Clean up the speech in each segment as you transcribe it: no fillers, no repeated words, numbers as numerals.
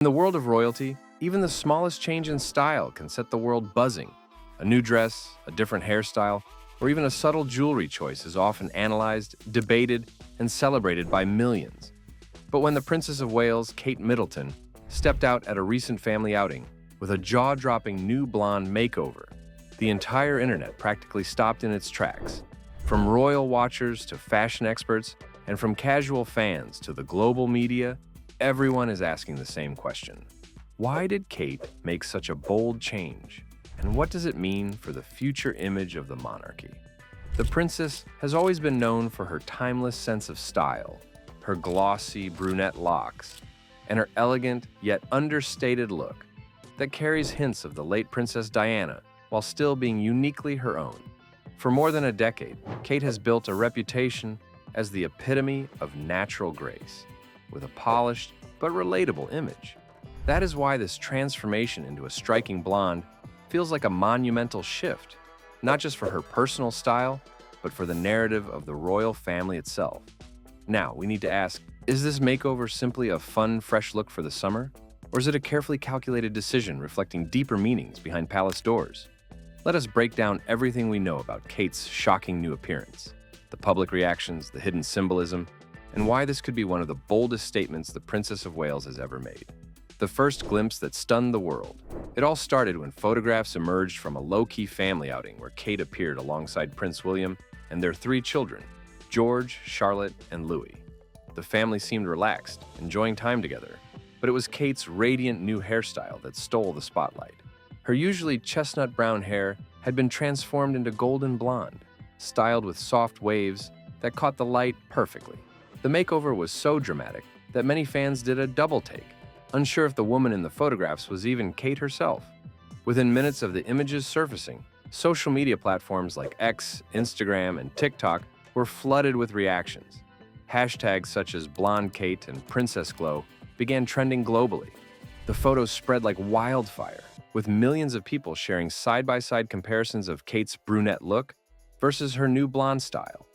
In the world of royalty, even the smallest change in style can set the world buzzing. A new dress, a different hairstyle, or even a subtle jewelry choice is often analyzed, debated, and celebrated by millions. But when the Princess of Wales, Kate Middleton, stepped out at a recent family outing with a jaw-dropping new blonde makeover, the entire internet practically stopped in its tracks. From royal watchers to fashion experts, and from casual fans to the global media, everyone is asking the same question. Why did Kate make such a bold change? And what does it mean for the future image of the monarchy? The princess has always been known for her timeless sense of style, her glossy brunette locks, and her elegant yet understated look that carries hints of the late Princess Diana while still being uniquely her own. For more than a decade, Kate has built a reputation as the epitome of natural grace, with a polished but relatable image. That is why this transformation into a striking blonde feels like a monumental shift, not just for her personal style, but for the narrative of the royal family itself. Now, we need to ask, is this makeover simply a fun, fresh look for the summer? Or is it a carefully calculated decision reflecting deeper meanings behind palace doors? Let us break down everything we know about Kate's shocking new appearance, the public reactions, the hidden symbolism, and why this could be one of the boldest statements the Princess of Wales has ever made. The first glimpse that stunned the world. It all started when photographs emerged from a low-key family outing where Kate appeared alongside Prince William and their 3 children, George, Charlotte, and Louis. The family seemed relaxed, enjoying time together, but it was Kate's radiant new hairstyle that stole the spotlight. Her usually chestnut brown hair had been transformed into golden blonde, styled with soft waves that caught the light perfectly. The makeover was so dramatic that many fans did a double take, unsure if the woman in the photographs was even Kate herself. Within minutes of the images surfacing, social media platforms like X, Instagram, and TikTok were flooded with reactions. Hashtags such as Blonde Kate and Princess Glow began trending globally. The photos spread like wildfire, with millions of people sharing side-by-side comparisons of Kate's brunette look versus her new blonde style.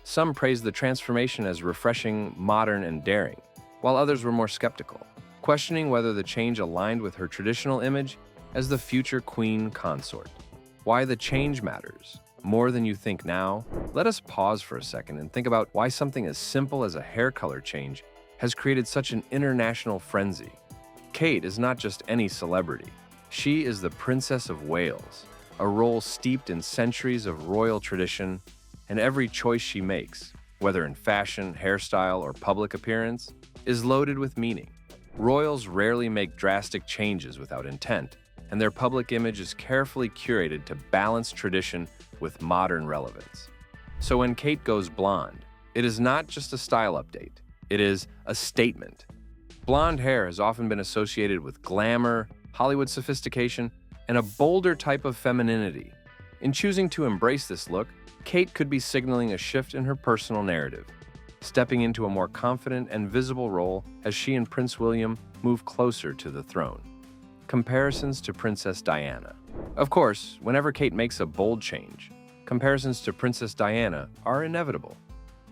Some praised the transformation as refreshing, modern, and daring, while others were more skeptical, questioning whether the change aligned with her traditional image as the future queen consort. Why the change matters more than you think now? Let us pause for a second and think about why something as simple as a hair color change has created such an international frenzy. Kate is not just any celebrity. She is the Princess of Wales, a role steeped in centuries of royal tradition, and every choice she makes, whether in fashion, hairstyle, or public appearance, is loaded with meaning. Royals rarely make drastic changes without intent, and their public image is carefully curated to balance tradition with modern relevance. So when Kate goes blonde, it is not just a style update, it is a statement. Blonde hair has often been associated with glamour, Hollywood sophistication, and a bolder type of femininity. In choosing to embrace this look, Kate could be signaling a shift in her personal narrative, stepping into a more confident and visible role as she and Prince William move closer to the throne. Comparisons to Princess Diana. Of course, whenever Kate makes a bold change, comparisons to Princess Diana are inevitable.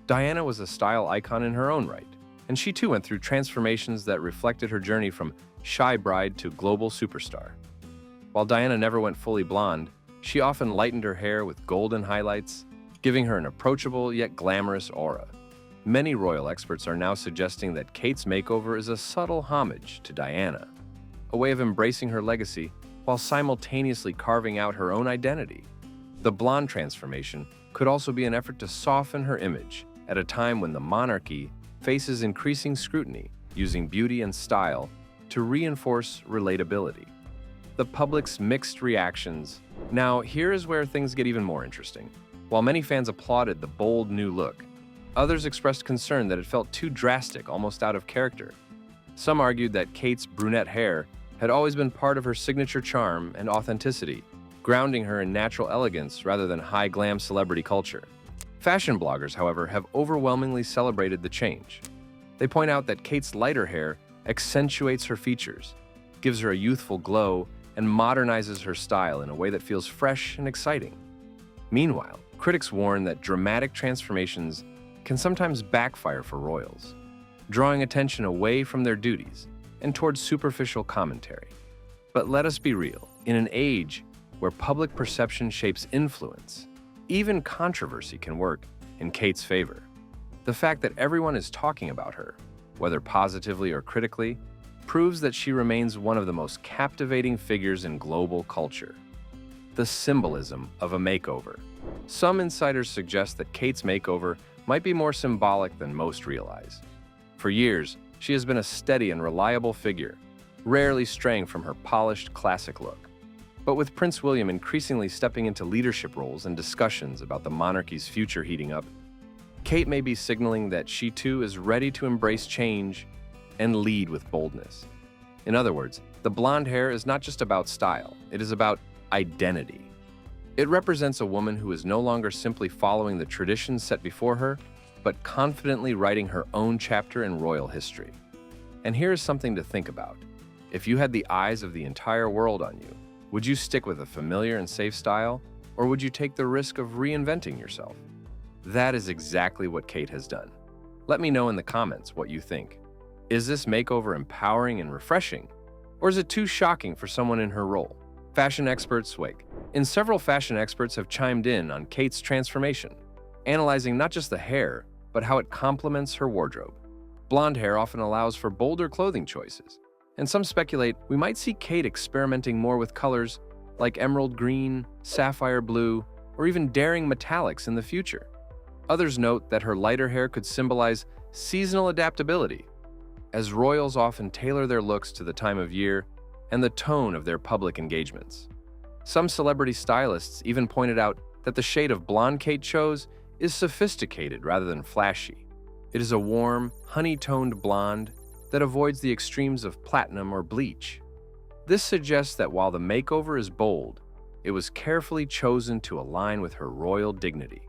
Diana was a style icon in her own right, and she too went through transformations that reflected her journey from shy bride to global superstar. While Diana never went fully blonde, she often lightened her hair with golden highlights, giving her an approachable yet glamorous aura. Many royal experts are now suggesting that Kate's makeover is a subtle homage to Diana, a way of embracing her legacy while simultaneously carving out her own identity. The blonde transformation could also be an effort to soften her image at a time when the monarchy faces increasing scrutiny, using beauty and style to reinforce relatability. The public's mixed reactions. Now, here is where things get even more interesting. While many fans applauded the bold new look, others expressed concern that it felt too drastic, almost out of character. Some argued that Kate's brunette hair had always been part of her signature charm and authenticity, grounding her in natural elegance rather than high glam celebrity culture. Fashion bloggers, however, have overwhelmingly celebrated the change. They point out that Kate's lighter hair accentuates her features, gives her a youthful glow, and modernizes her style in a way that feels fresh and exciting. Meanwhile, critics warn that dramatic transformations can sometimes backfire for royals, drawing attention away from their duties. and towards superficial commentary. But let us be real, in an age where public perception shapes influence, even controversy can work in Kate's favor. The fact that everyone is talking about her, whether positively or critically, proves that she remains one of the most captivating figures in global culture. The symbolism of a makeover. Some insiders suggest that Kate's makeover might be more symbolic than most realize. For years, she has been a steady and reliable figure, rarely straying from her polished classic look. But with Prince William increasingly stepping into leadership roles and discussions about the monarchy's future heating up, Kate may be signaling that she too is ready to embrace change and lead with boldness. In other words, the blonde hair is not just about style, it is about identity. It represents a woman who is no longer simply following the traditions set before her, but confidently writing her own chapter in royal history. And here is something to think about. If you had the eyes of the entire world on you, would you stick with a familiar and safe style, or would you take the risk of reinventing yourself? That is exactly what Kate has done. Let me know in the comments what you think. Is this makeover empowering and refreshing, or is it too shocking for someone in her role? Fashion experts wake. Several fashion experts have chimed in on Kate's transformation, analyzing not just the hair, but how it complements her wardrobe. Blonde hair often allows for bolder clothing choices, and some speculate we might see Kate experimenting more with colors like emerald green, sapphire blue, or even daring metallics in the future. Others note that her lighter hair could symbolize seasonal adaptability, as royals often tailor their looks to the time of year and the tone of their public engagements. Some celebrity stylists even pointed out that the shade of blonde Kate chose is sophisticated rather than flashy. It is a warm, honey-toned blonde that avoids the extremes of platinum or bleach. This suggests that while the makeover is bold, it was carefully chosen to align with her royal dignity.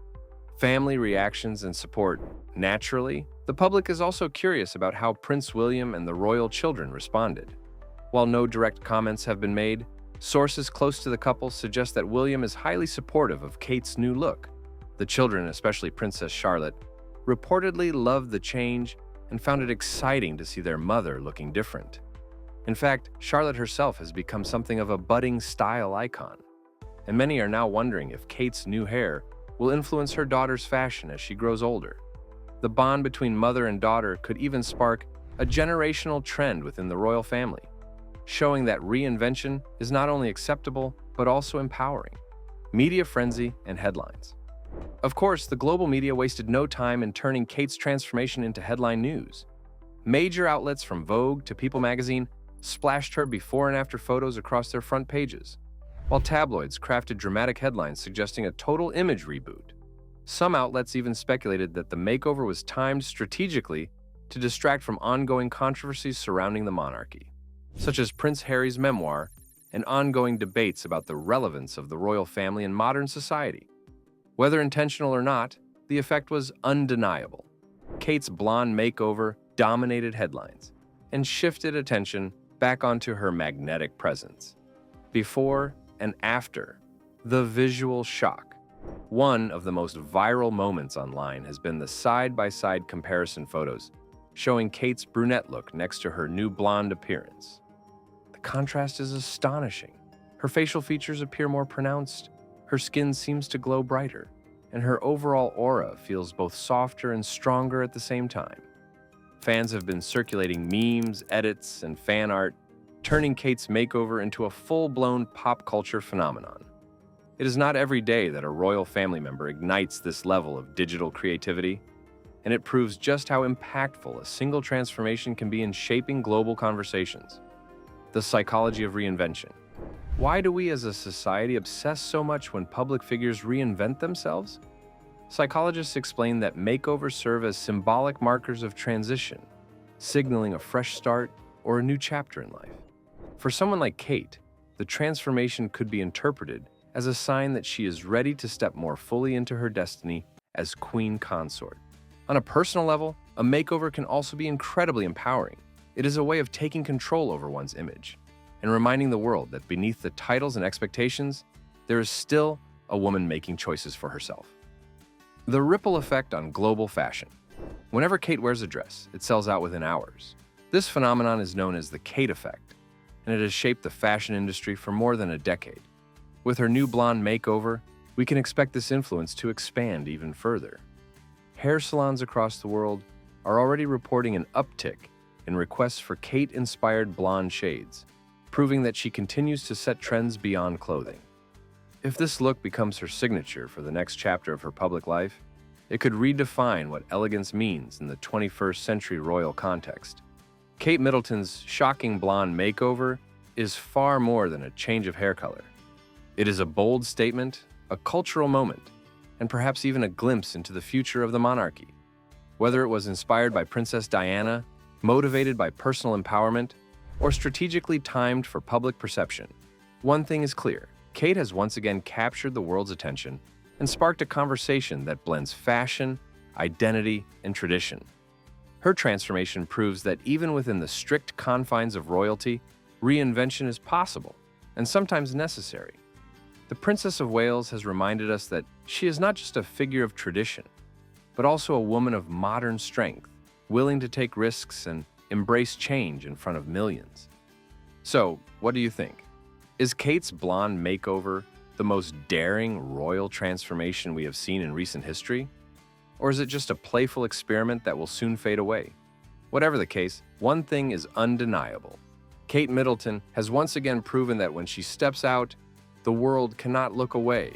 Family reactions and support. Naturally, the public is also curious about how Prince William and the royal children responded. While no direct comments have been made, sources close to the couple suggest that William is highly supportive of Kate's new look. The children, especially Princess Charlotte, reportedly loved the change and found it exciting to see their mother looking different. In fact, Charlotte herself has become something of a budding style icon, and many are now wondering if Kate's new hair will influence her daughter's fashion as she grows older. The bond between mother and daughter could even spark a generational trend within the royal family, showing that reinvention is not only acceptable, but also empowering. Media frenzy and headlines. Of course, the global media wasted no time in turning Kate's transformation into headline news. Major outlets from Vogue to People magazine splashed her before and after photos across their front pages, while tabloids crafted dramatic headlines suggesting a total image reboot. Some outlets even speculated that the makeover was timed strategically to distract from ongoing controversies surrounding the monarchy, such as Prince Harry's memoir and ongoing debates about the relevance of the royal family in modern society. Whether intentional or not, the effect was undeniable. Kate's blonde makeover dominated headlines and shifted attention back onto her magnetic presence. Before and after, the visual shock. One of the most viral moments online has been the side-by-side comparison photos showing Kate's brunette look next to her new blonde appearance. The contrast is astonishing. Her facial features appear more pronounced, her skin seems to glow brighter, and her overall aura feels both softer and stronger at the same time. Fans have been circulating memes, edits, and fan art, turning Kate's makeover into a full-blown pop culture phenomenon. It is not every day that a royal family member ignites this level of digital creativity, and it proves just how impactful a single transformation can be in shaping global conversations. The psychology of reinvention. Why do we as a society obsess so much when public figures reinvent themselves? Psychologists explain that makeovers serve as symbolic markers of transition, signaling a fresh start or a new chapter in life. For someone like Kate, the transformation could be interpreted as a sign that she is ready to step more fully into her destiny as queen consort. On a personal level, a makeover can also be incredibly empowering. It is a way of taking control over one's image and reminding the world that beneath the titles and expectations, there is still a woman making choices for herself. The ripple effect on global fashion. Whenever Kate wears a dress, it sells out within hours. This phenomenon is known as the Kate effect, and it has shaped the fashion industry for more than a decade. With her new blonde makeover, we can expect this influence to expand even further. Hair salons across the world are already reporting an uptick in requests for Kate-inspired blonde shades, proving that she continues to set trends beyond clothing. If this look becomes her signature for the next chapter of her public life, it could redefine what elegance means in the 21st century royal context. Kate Middleton's shocking blonde makeover is far more than a change of hair color. It is a bold statement, a cultural moment, and perhaps even a glimpse into the future of the monarchy. Whether it was inspired by Princess Diana, motivated by personal empowerment, or strategically timed for public perception, one thing is clear: Kate has once again captured the world's attention and sparked a conversation that blends fashion, identity, and tradition. Her transformation proves that even within the strict confines of royalty, reinvention is possible and sometimes necessary. The Princess of Wales has reminded us that she is not just a figure of tradition, but also a woman of modern strength, willing to take risks and embrace change in front of millions. So, what do you think? Is Kate's blonde makeover the most daring royal transformation we have seen in recent history? Or is it just a playful experiment that will soon fade away? Whatever the case, one thing is undeniable. Kate Middleton has once again proven that when she steps out, the world cannot look away.